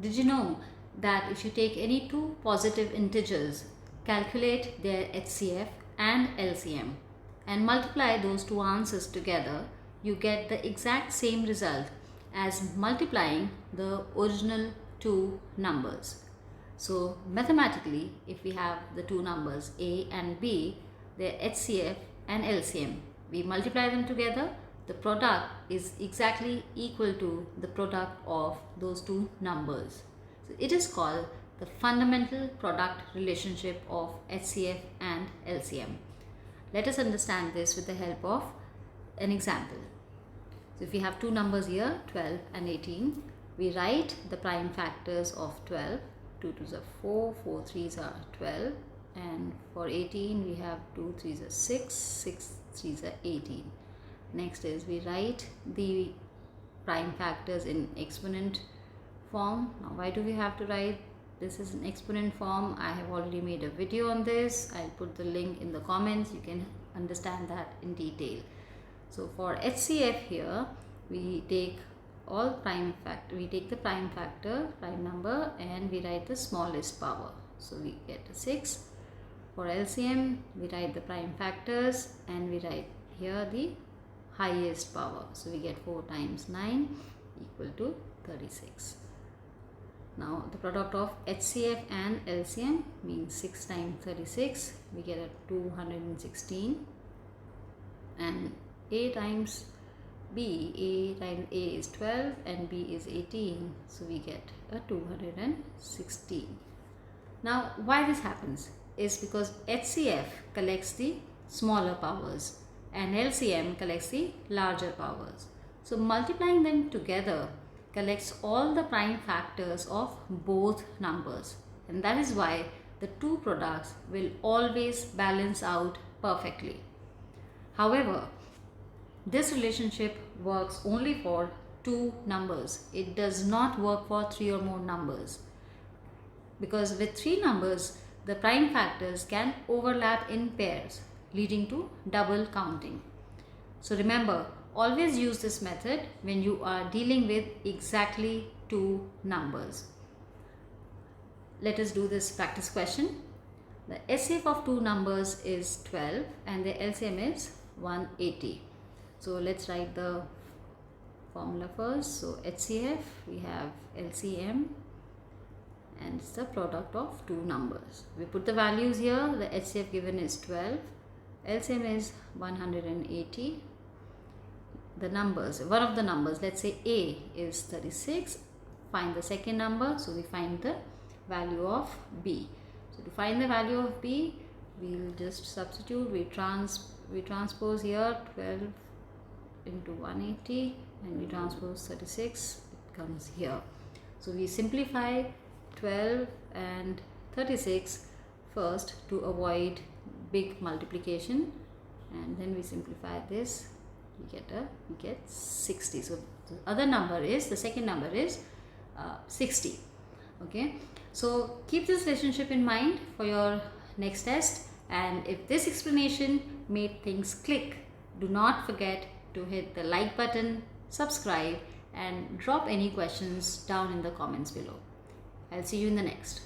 Did you know that if you take any two positive integers, calculate their HCF and LCM and multiply those two answers together, you get the exact same result as multiplying the original two numbers. So mathematically, if we have the two numbers A and B, their HCF and LCM, we multiply them together, the product is exactly equal to the product of those two numbers. So it is called the fundamental product relationship of HCF and LCM. Let us understand this with the help of an example. So if we have two numbers here, 12 and 18, we write the prime factors of 12. 2 2s are 4, 4 3s are 12, and for 18 we have 2 3s are 6, 6 3s are 18. Next is we write the prime factors in exponent form. Now why do we have to write this is an exponent form? I have already made a video on this. I'll put the link in the comments. You can understand that in detail. So for HCF here, we take all prime factor, we take the prime factor, prime number, and we write the smallest power. So we get a 6. For LCM, we write the prime factors and we write here the highest power. So we get 4 times 9 equal to 36. Now the product of HCF and LCM means 6 times 36, we get a 216, and A times B, A times A is 12 and B is 18, so we get a 216. Now why this happens is because HCF collects the smaller powers and LCM collects the larger powers. So multiplying them together collects all the prime factors of both numbers, and that is why the two products will always balance out perfectly. However, this relationship works only for two numbers. It does not work for 3 or more numbers, because with 3 numbers the prime factors can overlap in pairs, leading to double counting. So remember, always use this method when you are dealing with exactly 2 numbers. Let us do this practice question. The HCF of 2 numbers is 12 and the LCM is 180. So let's write the formula first. So HCF, we have LCM, and it's the product of 2 numbers. We put the values here. The HCF given is 12, LCM is 180. The numbers, one of the numbers, let's say A is 36. Find the second number, so we find the value of B. So to find the value of B, we'll just substitute. We transpose here 12 into 180 and we transpose 36, it comes here. So we simplify 12 and 36 first to avoid big multiplication, and then we simplify this, we get 60. So the second number is 60. Okay, so keep this relationship in mind for your next test, and if this explanation made things click, do not forget to hit the like button, subscribe, and drop any questions down in the comments below. I'll see you in the next.